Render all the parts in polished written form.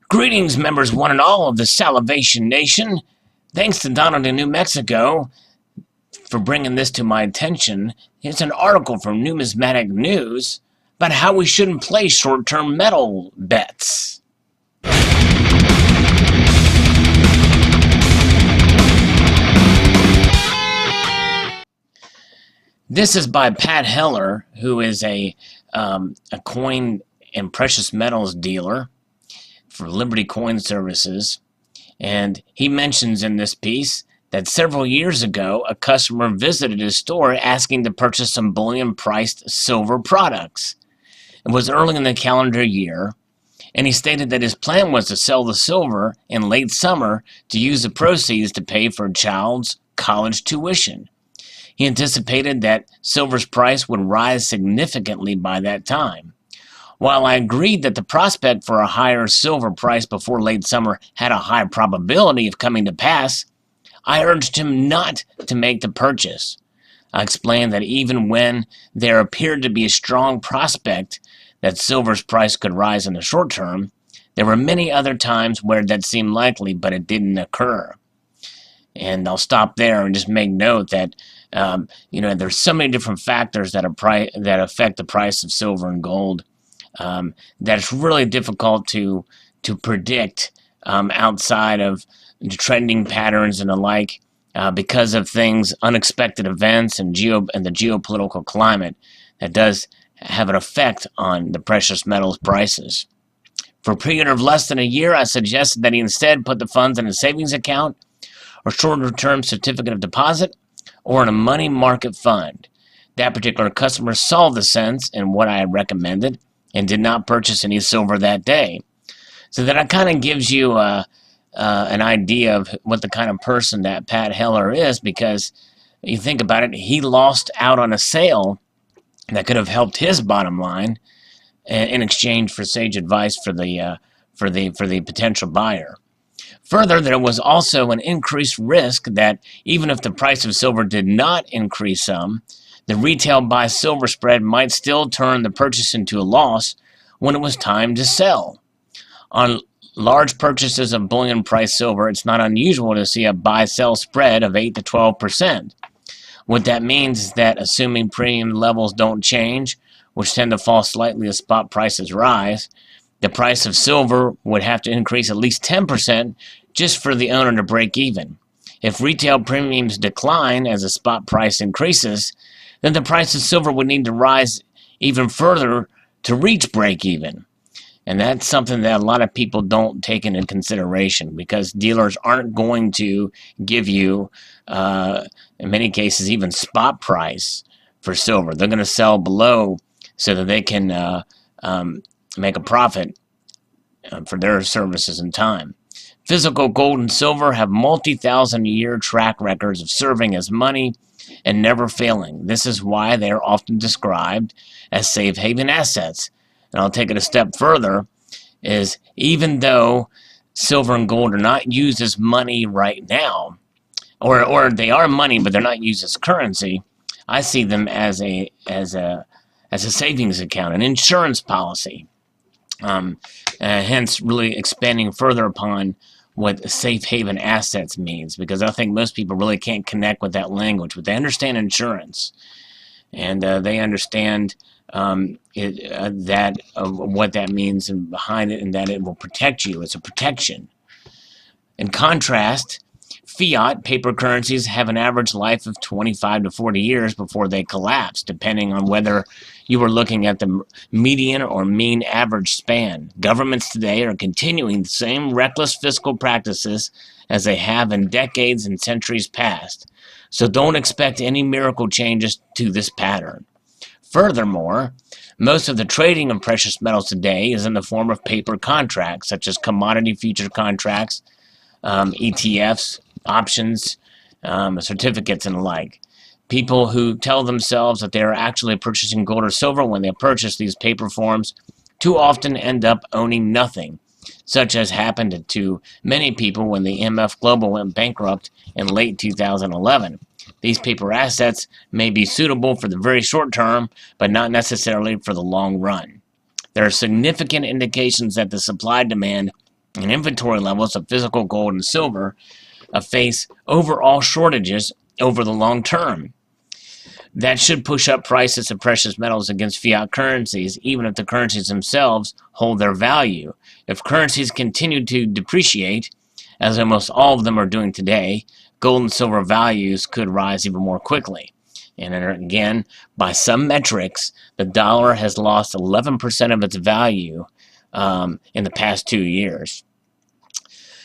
Greetings, members one and all of the Salivation Nation. Thanks to Donald in New Mexico for bringing this to my attention. Here's an article from Numismatic News about how we shouldn't play short-term metal bets. This is by Pat Heller, who is a coin and precious metals dealer for Liberty Coin Services, and he mentions in this piece that several years ago a customer visited his store asking to purchase some bullion-priced silver products. It was early in the calendar year, and he stated that his plan was to sell the silver in late summer to use the proceeds to pay for a child's college tuition. He anticipated that silver's price would rise significantly by that time. While I agreed that the prospect for a higher silver price before late summer had a high probability of coming to pass, I urged him not to make the purchase. I explained that even when there appeared to be a strong prospect that silver's price could rise in the short term, there were many other times where that seemed likely, but it didn't occur. And I'll stop there and just make note that there's so many different factors that affect the price of silver and gold. That it's really difficult to predict outside of the trending patterns and the like because of things, unexpected events, and the geopolitical climate that does have an effect on the precious metals prices. For a period of less than a year, I suggested that he instead put the funds in a savings account or shorter-term certificate of deposit or in a money market fund. That particular customer saw the sense in what I had recommended and did not purchase any silver that day. So that kind of gives you an idea of what the kind of person that Pat Heller is, because you think about it, he lost out on a sale that could have helped his bottom line in exchange for sage advice for the potential buyer. Further, there was also an increased risk that even if the price of silver did not increase some, the retail buy silver spread might still turn the purchase into a loss when it was time to sell. On large purchases of bullion price silver, it's not unusual to see a buy-sell spread of 8 to 12%. What that means is that assuming premium levels don't change, which tend to fall slightly as spot prices rise, the price of silver would have to increase at least 10% just for the owner to break even. If retail premiums decline as the spot price increases, then the price of silver would need to rise even further to reach break even. And that's something that a lot of people don't take into consideration, because dealers aren't going to give you, in many cases, even spot price for silver. They're going to sell below so that they can make a profit for their services and time. Physical gold and silver have multi-thousand-year track records of serving as money and never failing. This is why they are often described as safe haven assets. And I'll take it a step further, is even though silver and gold are not used as money right now, or they are money but they're not used as currency, I see them as a savings account, an insurance policy. Hence really expanding further upon what safe haven assets means, because I think most people really can't connect with that language, but they understand insurance, and they understand what that means and behind it, and that it will protect you. It's a protection. In contrast, fiat paper currencies have an average life of 25 to 40 years before they collapse, depending on whether you are looking at the median or mean average span. Governments today are continuing the same reckless fiscal practices as they have in decades and centuries past. So don't expect any miracle changes to this pattern. Furthermore, most of the trading of precious metals today is in the form of paper contracts, such as commodity future contracts, ETFs, options, certificates, and the like. People who tell themselves that they are actually purchasing gold or silver when they purchase these paper forms too often end up owning nothing, such as happened to many people when the MF Global went bankrupt in late 2011. These paper assets may be suitable for the very short term, but not necessarily for the long run. There are significant indications that the supply-demand and inventory levels of physical gold and silver face overall shortages over the long term. That should push up prices of precious metals against fiat currencies, even if the currencies themselves hold their value. If currencies continue to depreciate, as almost all of them are doing today, gold and silver values could rise even more quickly. And again, by some metrics, the dollar has lost 11% of its value in the past 2 years.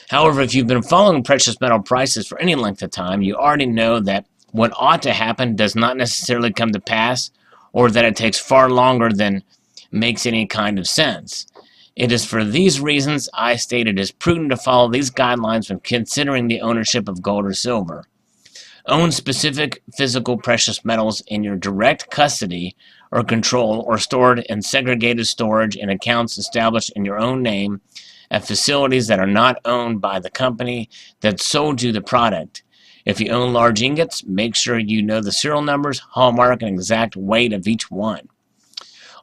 However, if you've been following precious metal prices for any length of time, you already know that what ought to happen does not necessarily come to pass, or that it takes far longer than makes any kind of sense. It is for these reasons I state it is prudent to follow these guidelines when considering the ownership of gold or silver. Own specific physical precious metals in your direct custody or control, or stored in segregated storage in accounts established in your own name at facilities that are not owned by the company that sold you the product. If you own large ingots, make sure you know the serial numbers, hallmark, and exact weight of each one.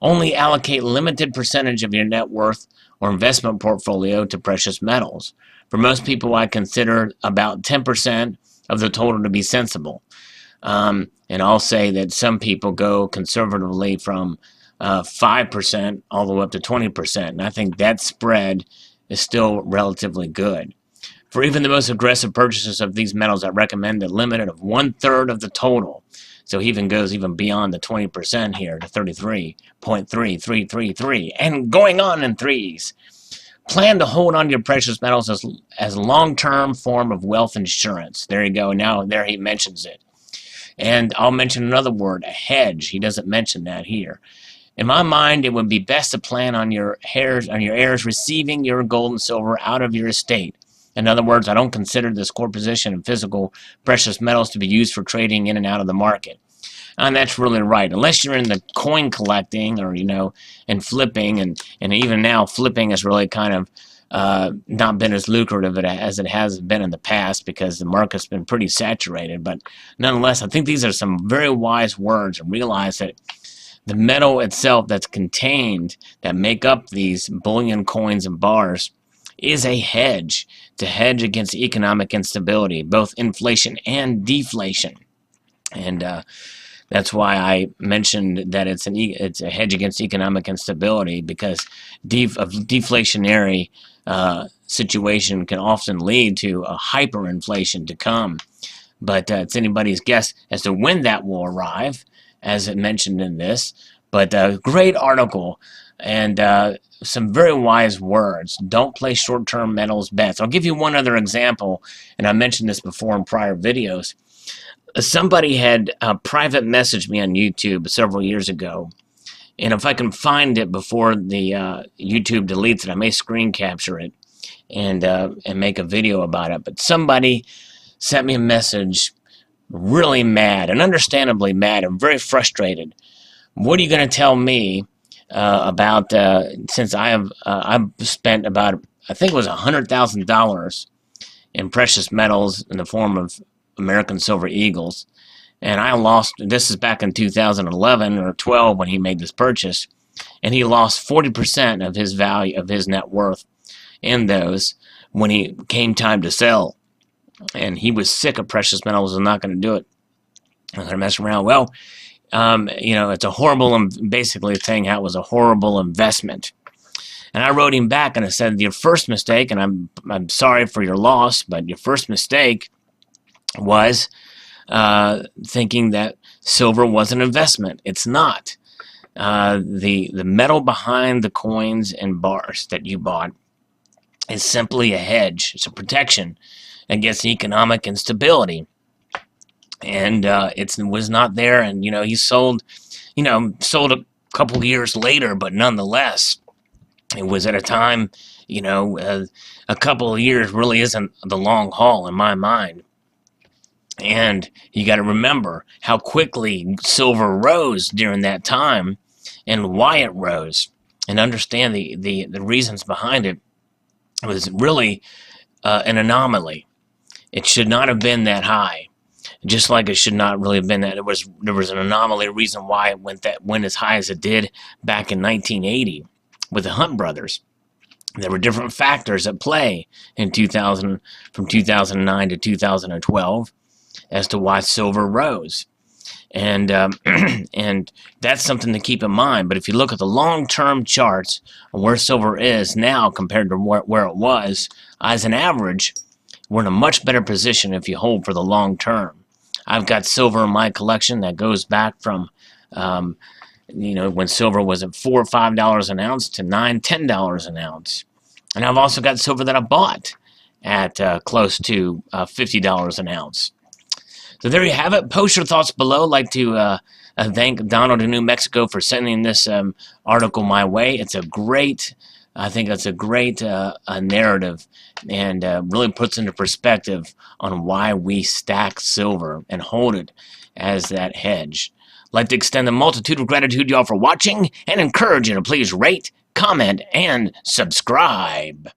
Only allocate limited percentage of your net worth or investment portfolio to precious metals. For most people, I consider about 10% of the total to be sensible. And I'll say that some people go conservatively from 5% all the way up to 20%. And I think that spread is still relatively good. For even the most aggressive purchases of these metals, I recommend a limit of 1/3 of the total. So he even goes beyond the 20% here to 33.3333 and going on in threes. Plan to hold on to your precious metals as a long-term form of wealth insurance. There you go. Now there he mentions it. And I'll mention another word, a hedge. He doesn't mention that here. In my mind, it would be best to plan on your heirs receiving your gold and silver out of your estate. In other words, I don't consider this core position in physical precious metals to be used for trading in and out of the market. And that's really right. Unless you're in the coin collecting or, and flipping, and even now flipping has really kind of not been as lucrative as it has been in the past because the market's been pretty saturated. But nonetheless, I think these are some very wise words, and realize that the metal itself that's contained, that make up these bullion coins and bars, is a hedge to hedge against economic instability, both inflation and deflation. And that's why I mentioned that it's a hedge against economic instability, because a deflationary situation can often lead to a hyperinflation to come. But it's anybody's guess as to when that will arrive, as it mentioned in this. But a great article, and some very wise words. Don't place short-term metals bets. I'll give you one other example, and I mentioned this before in prior videos. Somebody had private messaged me on YouTube several years ago, and if I can find it before the YouTube deletes it, I may screen capture it and make a video about it. But somebody sent me a message, really mad, and understandably mad, and very frustrated. What are you going to tell me about, since I've spent about, I think it was $100,000 in precious metals in the form of American Silver Eagles, and I lost, this is back in 2011 or 12 when he made this purchase, and he lost 40% of his value, of his net worth in those when he came time to sell. And he was sick of precious metals and not going to do it. I'm going to mess around. Well, it's a horrible, basically saying how it was a horrible investment. And I wrote him back and I said, your first mistake, and I'm sorry for your loss, but your first mistake was thinking that silver was an investment. It's not. The metal behind the coins and bars that you bought is simply a hedge. It's a protection against economic instability. And it was not there, and he sold a couple of years later, but nonetheless, it was at a time, a couple of years really isn't the long haul in my mind. And you got to remember how quickly silver rose during that time and why it rose, and understand the reasons behind it. It was really an anomaly. It should not have been that high. Just like it should not really have been that. There was an anomaly, a reason why it went as high as it did back in 1980 with the Hunt brothers. There were different factors at play in 2000, from 2009 to 2012, as to why silver rose. And and that's something to keep in mind. But if you look at the long-term charts on where silver is now compared to where it was as an average, we're in a much better position if you hold for the long term. I've got silver in my collection that goes back from when silver was at $4 or $5 an ounce to $9, $10 an ounce. And I've also got silver that I bought at close to $50 an ounce. So there you have it. Post your thoughts below. I'd like to thank Donald in New Mexico for sending this article my way. I think that's a great narrative, and really puts into perspective on why we stack silver and hold it as that hedge. I'd like to extend a multitude of gratitude to y'all for watching, and encourage you to please rate, comment, and subscribe.